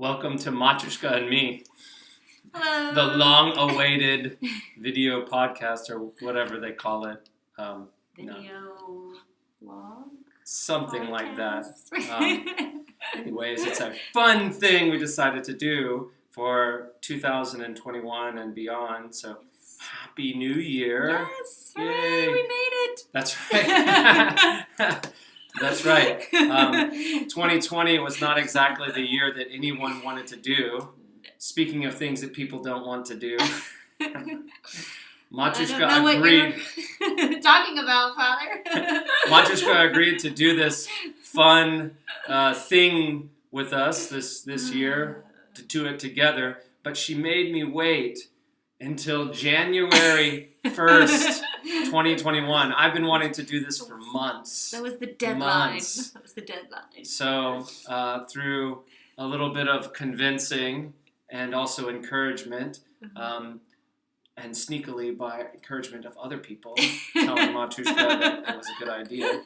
Welcome to Matushka and Me, Hello. the long-awaited video podcast or whatever they call it. Video vlog? Something like that. Podcast? Anyways, it's a fun thing we decided to do for 2021 and beyond. So, Happy New Year. Yes, Yay. hooray, we made it. That's right. That's right. 2020 was not exactly the year that anyone wanted to do. Speaking of things that people don't want to do, Matushka agreed. Talking about, Father. Matushka agreed to do this fun thing with us this year, to do it together. But she made me wait until January 1st, 2021. I've been wanting to do this for months. That was the deadline. Months. That was the deadline. So through a little bit of convincing and also encouragement, and sneakily by encouragement of other people, telling Matushka that it was a good idea,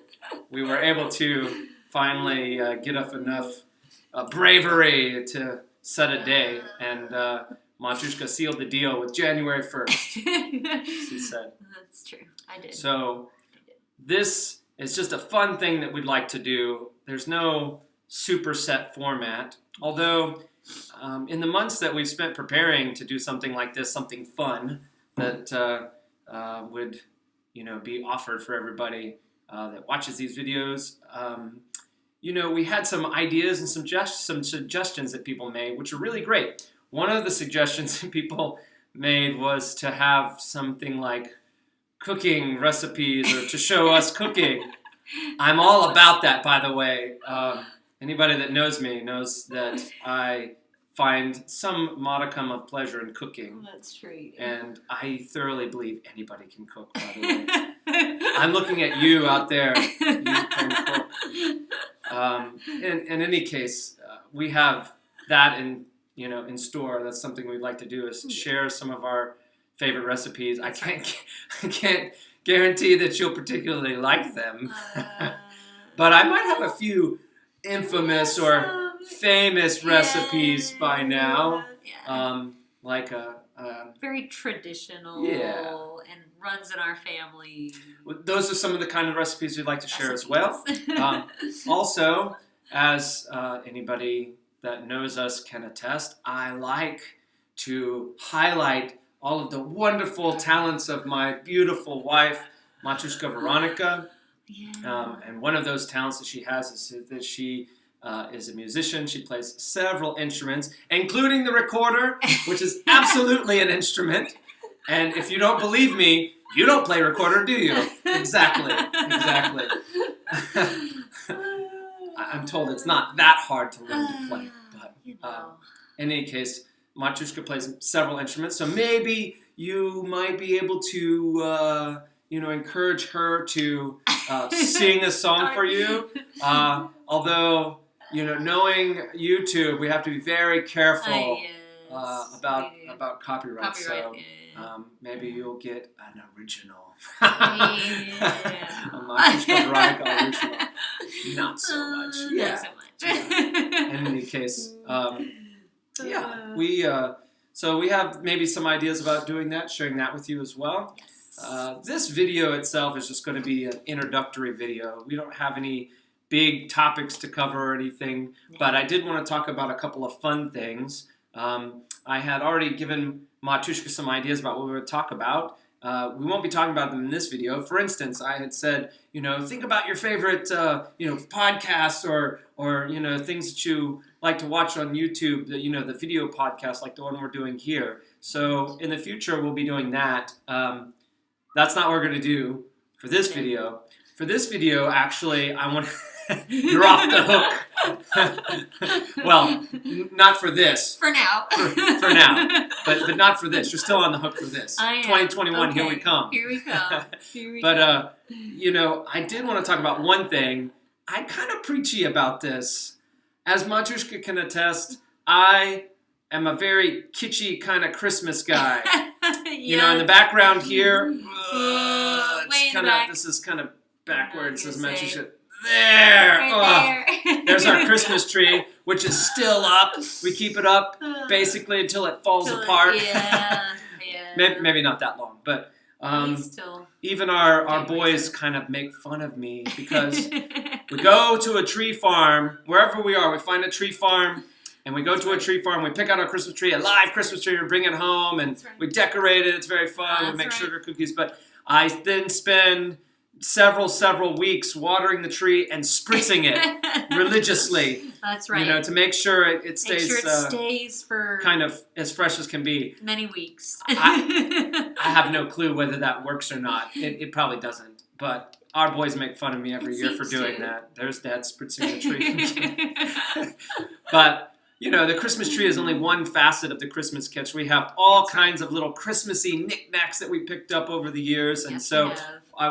we were able to finally get up enough bravery to set a day, and Matushka sealed the deal with January 1st, she said. That's true. I did. So this is just a fun thing that we'd like to do. There's no super set format, although in the months that we've spent preparing to do something like this, something fun that would, be offered for everybody that watches these videos, we had some ideas and some suggestions that people made, which are really great. One of the suggestions that people made was to have something like cooking recipes or to show us cooking. I'm all about that, by the way. Anybody that knows me knows that I find some modicum of pleasure in cooking. That's true. And I thoroughly believe anybody can cook, by the way. I'm looking at you out there. You can cook. In any case, we have that in store. That's something we'd like to do, is share some of our favorite recipes. I can't guarantee that you'll particularly like them, but I might have a few infamous or famous recipes by now, like a very traditional and runs in our family. Those are some of the kind of recipes we'd like to share as well. Also, as anybody that knows us can attest, I like to highlight all of the wonderful talents of my beautiful wife, Matushka Veronica. Yeah. And one of those talents that she has is that she is a musician. She plays several instruments, including the recorder, which is absolutely an instrument. And if you don't believe me, you don't play recorder, do you? Exactly. I'm told it's not that hard to learn to play. But in any case, Matushka plays several instruments, so maybe you might be able to, encourage her to sing a song for you. Although, knowing YouTube, we have to be very careful about copyright. So maybe you'll get an original. A Matushka Veronica original. Not so much. Not so much. In any case, we have maybe some ideas about doing that, sharing that with you as well. Yes. This video itself is just going to be an introductory video. We don't have any big topics to cover or anything, but I did want to talk about a couple of fun things. I had already given Matushka some ideas about what we would talk about. We won't be talking about them in this video. For instance, I had said, think about your favorite, podcasts or things that you like to watch on YouTube, the video podcast like the one we're doing here. So in the future, we'll be doing that. That's not what we're going to do for this video. For this video, actually, I want you're off the hook. Well, not for this. For now. For now. But not for this. You're still on the hook for this. 2021, okay. Here we come. Here we come. But, I did want to talk about one thing. I'm kind of preachy about this. As Matushka can attest, I am a very kitschy kind of Christmas guy. In the background here, this is kind of backwards, as Matushka. There! Right there. There's our Christmas tree, which is still up. We keep it up basically until it falls apart. Yeah. Maybe not that long, but Still even our boys kind of make fun of me because we go to a tree farm, wherever we are, we find a tree farm, and we go to a tree farm, we pick out our Christmas tree, a live Christmas tree, we bring it home, and we decorate it. It's very fun. We make sugar cookies, but I then spend several weeks watering the tree and spritzing it religiously. That's right. To make sure it stays, stays for kind of as fresh as can be. Many weeks. I have no clue whether that works or not. It probably doesn't. But our boys make fun of me every year for doing that. There's Dad spritzing the tree. But the Christmas tree is only one facet of the Christmas kitsch. We have all kinds of little Christmassy knickknacks that we picked up over the years, and so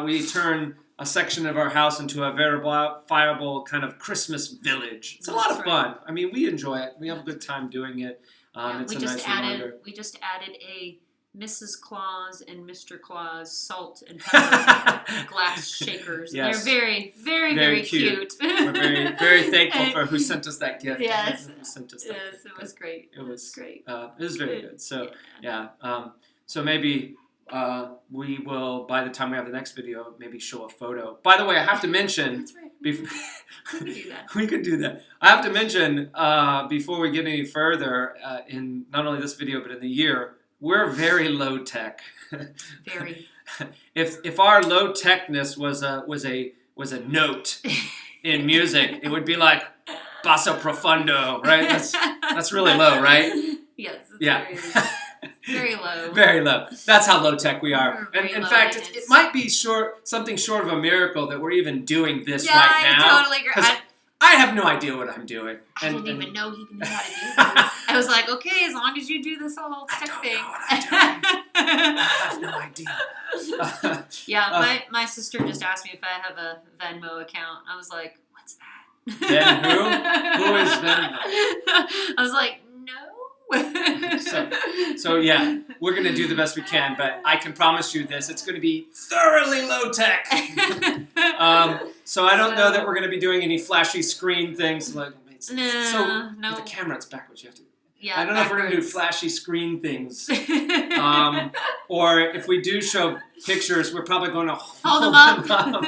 we turn a section of our house into a verifiable kind of Christmas village. It's a lot of fun. I mean, we enjoy it. We have a good time doing it. It's a nice reminder. We just added a Mrs. Claus and Mr. Claus salt and pepper glass shakers. Yes. They're very cute. We're very thankful for who sent us that gift. Yes. It was great. It was great. It was very good. So so maybe we will, by the time we have the next video, maybe show a photo. By the way, I have to mention. That's right. We could do that. We could do that. I have to mention before we get any further in not only this video but in the year. We're very low tech. Very. If our low techness was a note in music, it would be like basso profundo, right? That's really low, right? Yes. Yeah. Very low. Very low. That's how low tech we are. And in fact, it might be something short of a miracle that we're even doing this right now. I totally agree. I have no idea what I'm doing. I didn't even know he knew how to do this. I was like, okay, as long as you do this whole tech thing. I have no idea. Yeah, my sister just asked me if I have a Venmo account. I was like, what's that? Then who? Who is Venmo? I was like, no. So yeah, we're going to do the best we can, but I can promise you this, it's going to be thoroughly low tech. So I don't know that we're going to be doing any flashy screen things. Like, with the camera, it's backwards. You have to. Yeah, I don't know if we're going to do flashy screen things. Or if we do show pictures, we're probably going to hold them up.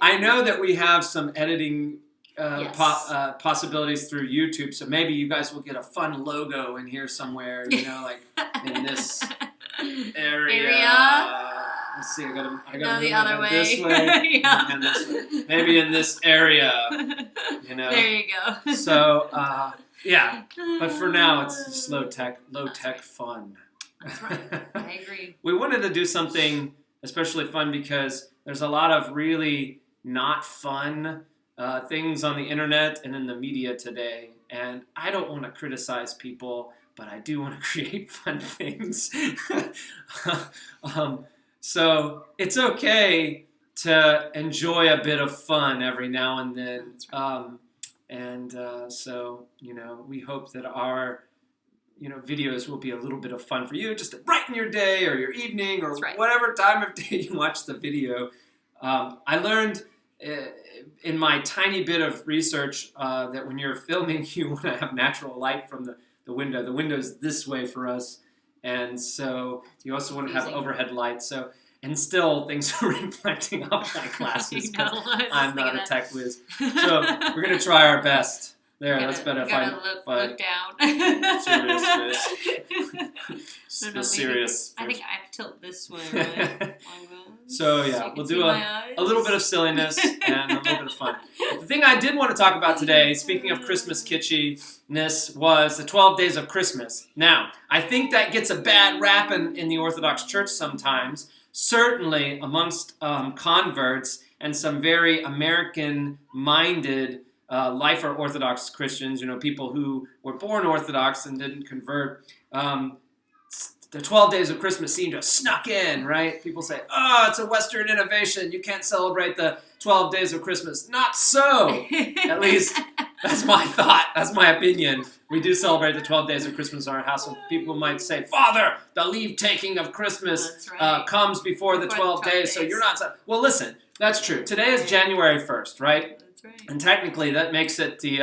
I know that we have some editing possibilities through YouTube, so maybe you guys will get a fun logo in here somewhere, like in this area. Let's see, I gotta the other way. This way, and this way. Maybe in this area, There you go. So, but for now, it's just low tech fun. That's right. I agree. We wanted to do something especially fun because there's a lot of really not fun things on the internet and in the media today, and I don't want to criticize people, but I do want to create fun things. So it's okay to enjoy a bit of fun every now and then. So we hope that our videos will be a little bit of fun for you, just to brighten your day or your evening or whatever time of day you watch the video. I learned in my tiny bit of research that when you're filming, you want to have natural light from the window. The window's this way for us. And so you also want to have overhead lights. And still things are reflecting off my glasses because I'm not a tech whiz. So we're going to try our best. That's better if I look down. Serious. I think I have to tilt this way. Right? So we'll do a little bit of silliness and a little bit of fun. The thing I did want to talk about today, speaking of Christmas kitschiness, was the 12 Days of Christmas. Now, I think that gets a bad rap in the Orthodox Church sometimes, certainly amongst converts and some very American-minded lifer Orthodox Christians, people who were born Orthodox and didn't convert. The 12 Days of Christmas seem to have snuck in, right? People say, it's a Western innovation. You can't celebrate the 12 Days of Christmas. Not so. At least that's my thought. That's my opinion. We do celebrate the 12 Days of Christmas in our house. And people might say, Father, the leave-taking of Christmas comes before the 12 days, so you're not... Well, listen, that's true. Today is January 1st, right? That's right. And technically, that makes it the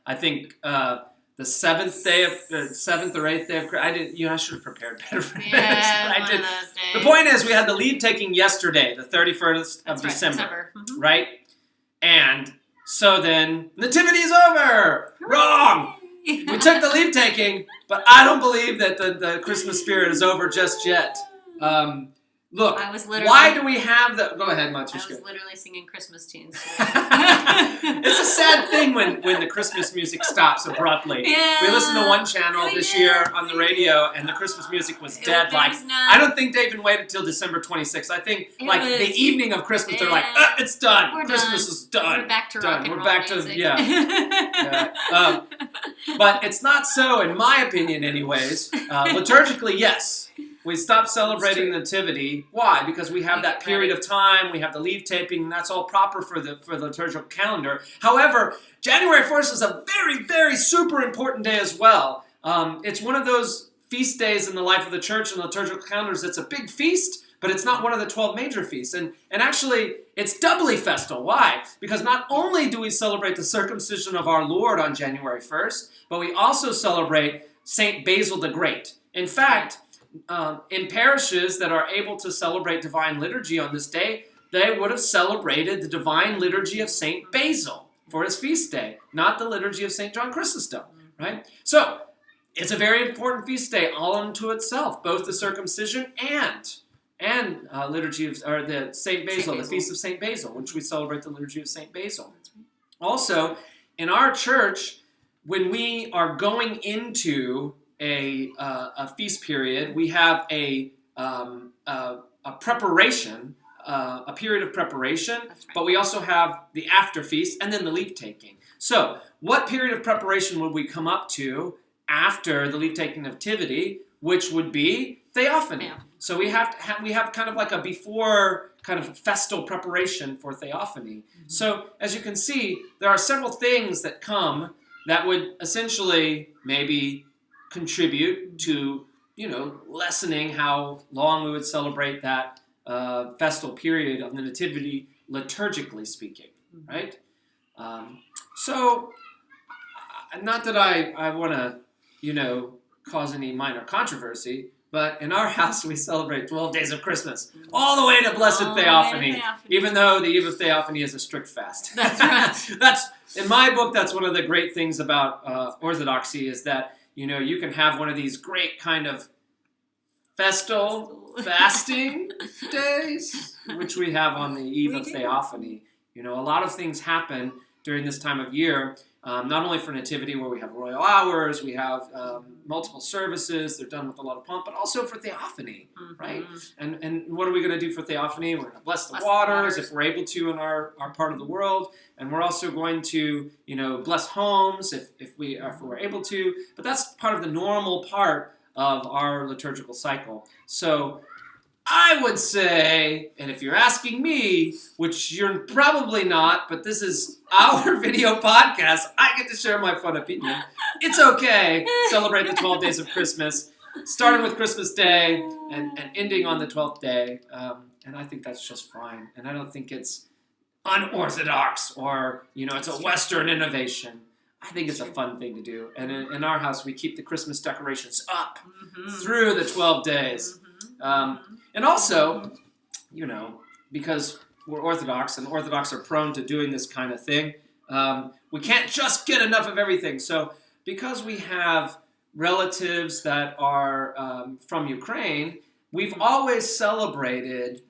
I think the seventh or eighth day of. I should have prepared better for this. Yeah, But I did. one of those days. The point is, we had the leave taking yesterday, the 31st of That's right, December, Mhm. right? And so then Nativity's over. Wrong. We took the leave taking, but I don't believe that the Christmas spirit is over just yet. Look, I was literally, why do we have the... Go ahead, I Matushka. was literally singing Christmas tunes. It's a sad thing when the Christmas music stops abruptly. Yeah, We listened to one channel this year on the radio, and the Christmas music was dead. I don't think they even waited till December 26th. I think the evening of Christmas, they're like, it's done. We're Christmas done. is done. We're back to done. rock and We're roll back music. to yeah. But it's not so, in my opinion, anyways. Liturgically, yes. We stopped celebrating Nativity. Why? Because we have that period of time. We have the leave taping, and that's all proper for the liturgical calendar. However, January 1st is a very, very super important day as well. It's one of those feast days in the life of the church and the liturgical calendars. It's a big feast, but it's not one of the 12 major feasts. And actually, it's doubly festal. Why? Because not only do we celebrate the circumcision of our Lord on January 1st, but we also celebrate Saint Basil the Great. In fact, in parishes that are able to celebrate Divine Liturgy on this day, they would have celebrated the Divine Liturgy of Saint Basil for his feast day, not the Liturgy of Saint John Chrysostom, right? So, it's a very important feast day all unto itself, both the circumcision and liturgy of, or the Saint Basil, the Feast of Saint Basil, which we celebrate the Liturgy of Saint Basil. Also, in our church, when we are going into a feast period, we have a preparation, a period of preparation, but we also have the after feast and then the leave taking. So, what period of preparation would we come up to after the leave taking nativity, which would be Theophany? Yeah. So we have kind of like a before kind of festal preparation for Theophany. Mm-hmm. So as you can see, there are several things that come that would essentially maybe contribute to, lessening how long we would celebrate that festal period of the Nativity, liturgically speaking, right? So, not that I want to, cause any minor controversy, but in our house we celebrate 12 days of Christmas, all the way to Blessed Theophany, even though the Eve of Theophany is a strict fast. That's right. That's, in my book, that's one of the great things about Orthodoxy is that, you can have one of these great kind of festal fasting days, which we have on the Eve of Theophany. A lot of things happen during this time of year, not only for Nativity, where we have royal hours, we have multiple services, they're done with a lot of pomp, but also for Theophany, right? And what are we going to do for Theophany? We're going to bless the waters if we're able to in our part of the world, and we're also going to, bless homes if we're able to, but that's part of the normal part of our liturgical cycle. So I would say, and if you're asking me, which you're probably not, but this is our video podcast, I get to share my fun opinion. It's okay. Celebrate the 12 days of Christmas, starting with Christmas Day and ending on the 12th day. And I think that's just fine. And I don't think it's unorthodox or, it's a Western innovation. I think it's a fun thing to do. And in our house, we keep the Christmas decorations up through the 12 days. And also, because we're Orthodox, and Orthodox are prone to doing this kind of thing, we can't just get enough of everything. So because we have relatives that are from Ukraine, we've always celebrated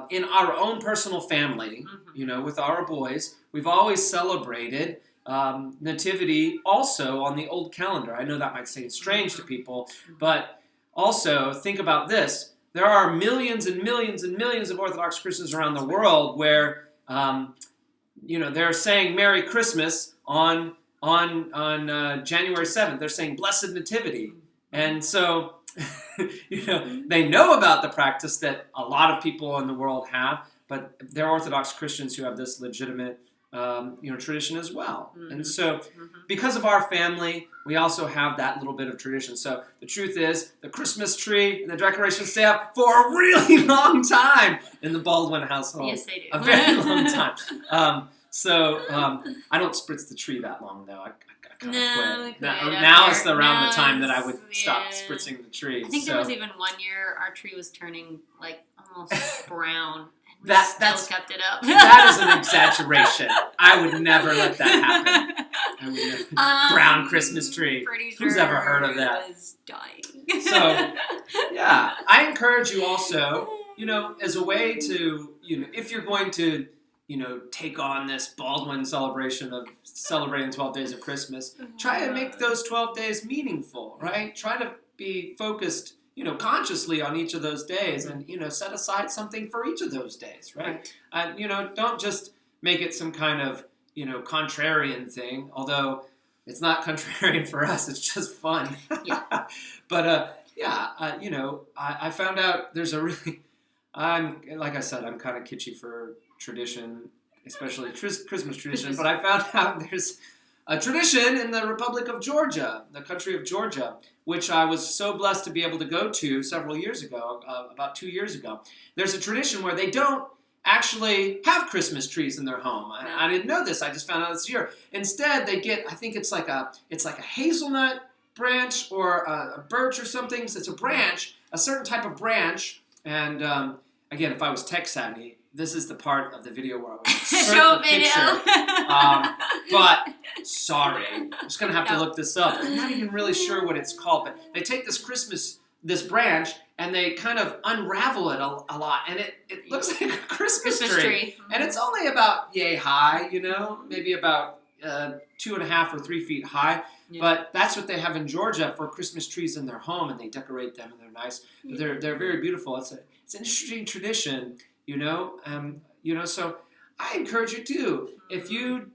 in our own personal family, with our boys, we've always celebrated Nativity also on the old calendar. I know that might seem strange to people, but also think about this. There are millions and millions and millions of Orthodox Christians around the world where, they're saying Merry Christmas on January 7th. They're saying Blessed Nativity. And so, they know about the practice that a lot of people in the world have, but they're Orthodox Christians who have this legitimate tradition as well. And so, because of our family, we also have that little bit of tradition. So the truth is, the Christmas tree and the decorations stay up for a really long time in the Baldwin household. Yes, they do. A very long time. So I don't spritz the tree that long though. I kind of quit. Now is around the time that I would stop spritzing the tree. I think there was even one year our tree was turning like almost brown. And we still kept it up. That is an exaggeration. I would never let that happen. I would never. Brown Christmas tree. Pretty sure Who's ever heard of that? Was dying. So, yeah, I encourage you also, as a way to, if you're going to, take on this Baldwin celebration of celebrating 12 days of Christmas, try to make those 12 days meaningful, right? Try to be focused, consciously on each of those days and, set aside something for each of those days, right? Don't just make it some kind of, contrarian thing, although it's not contrarian for us, it's just fun. Yeah. But, I found out there's a really, like I said, I'm kind of kitschy for tradition, especially Christmas tradition, but I found out there's a tradition in the Republic of Georgia, the country of Georgia, which I was so blessed to be able to go to several years ago, about 2 years ago. There's a tradition where they don't actually have Christmas trees in their home. I didn't know this. I just found out this year. Instead, they get, I think it's like a hazelnut branch or a birch or something. So it's a branch, a certain type of branch. And again, if I was tech savvy, this is the part of the video where I would show the picture. But sorry, I'm just gonna have to look this up. I'm not even really sure what it's called, but they take this branch, and they kind of unravel it a lot, and it looks like a Christmas tree. And it's only about yay high, maybe about 2.5 or 3 feet high. Yeah. But that's what they have in Georgia for Christmas trees in their home, and they decorate them, and they're nice. But they're very beautiful. It's an interesting tradition, So I encourage you to, if you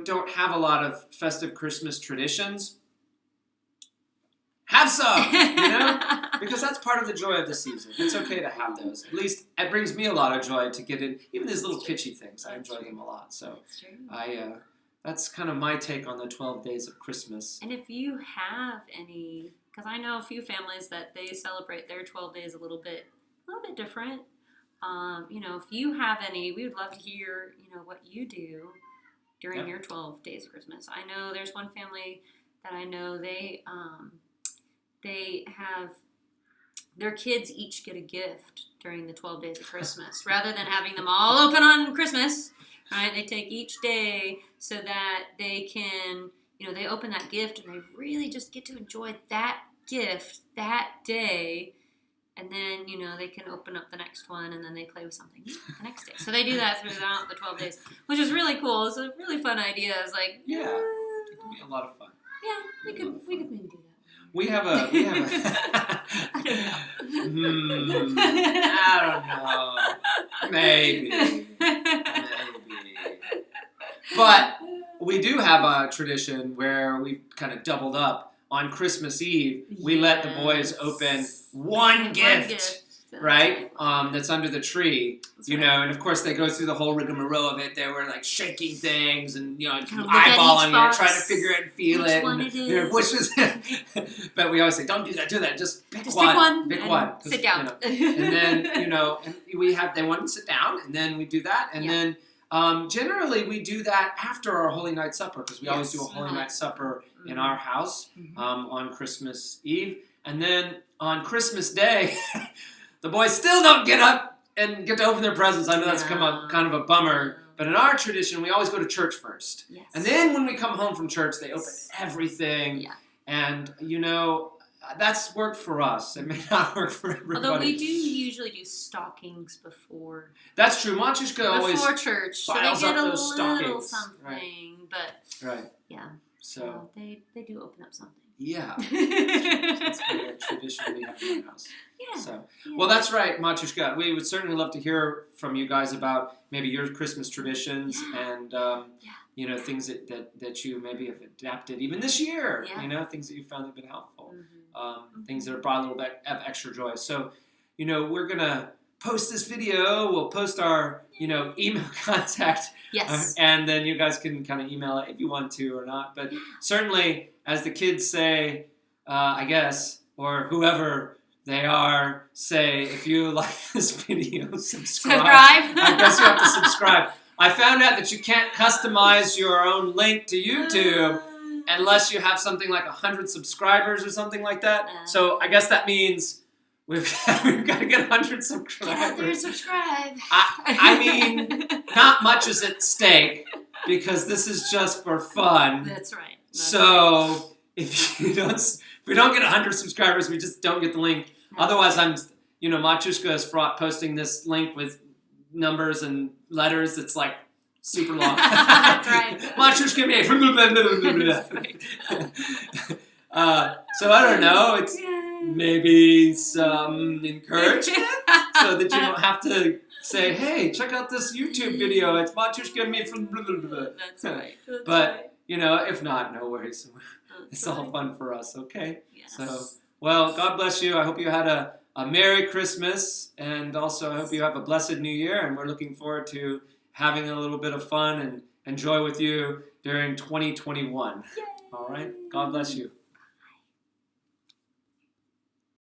don't have a lot of festive Christmas traditions, have some, because that's part of the joy of the season. It's okay to have those. At least it brings me a lot of joy to get in, even these little kitschy things. I enjoy them a lot. So that's kind of my take on the 12 days of Christmas. And if you have any, because I know a few families that they celebrate their 12 days a little bit different. If you have any, we would love to hear, what you do during your 12 days of Christmas. I know there's one family that I know they have their kids each get a gift during the 12 days of Christmas rather than having them all open on Christmas. Right? They take each day so that they can, they open that gift and they really just get to enjoy that gift that day. And then, they can open up the next one and then they play with something new the next day. So they do that throughout the 12 days, which is really cool. It's a really fun idea. It's like, it can be a lot of fun. Yeah, we could maybe do that. We have a I don't know. Maybe. But we do have a tradition where we've kind of doubled up. On Christmas Eve, we let the boys open one gift. Right? That's under the tree, and of course they go through the whole rigmarole of it. They were like shaking things and, eyeballing it, trying to figure it and feel it. And, which was, but we always say, don't do that, just pick one. Pick one. Sit down. And then, and they want to sit down, and then we do that, and then generally we do that after our Holy Night Supper, because we always do a Holy Night Supper in our house on Christmas Eve. And then on Christmas Day, the boys still don't get up and get to open their presents. I know that's kind of a bummer. But in our tradition, we always go to church first. Yes. And then when we come home from church, they open everything. Yeah. And, that's worked for us. It may not work for everybody. Although we do usually do stockings before. That's true. Matushka always before church, so they get a little something. But yeah, so they do open up something. Yeah, that's kind of a tradition we have in our house. Yeah. So, well, that's right, Matushka. We would certainly love to hear from you guys about maybe your Christmas traditions and things that you maybe have adapted even this year. Yeah. Things that you found have been helpful. Things that have brought a little bit of extra joy. So, we're gonna post this video. We'll post our email contact. Yes. And then you guys can kind of email it if you want to or not. But certainly, as the kids say, I guess, or whoever they are, say, if you like this video, subscribe. I guess you have to subscribe. I found out that you can't customize your own link to YouTube unless you have something like 100 subscribers or something like that. So I guess that means we've got to get 100 subscribers. Get out there and subscribe. I mean, not much is at stake because this is just for fun. That's right. So if we don't get 100 subscribers, we just don't get the link. Otherwise, Matushka is fraught posting this link with numbers and letters. It's like super long. That's right. Matushka and Me. So I don't know. It's maybe some encouragement so that you don't have to say, hey, check out this YouTube video. It's Matushka and Me. That's right. But, if not, no worries. It's all fun for us, okay? Yes. So, well, God bless you. I hope you had a Merry Christmas, and also I hope you have a blessed New Year, and we're looking forward to having a little bit of fun and joy with you during 2021. Yay. All right? God bless you.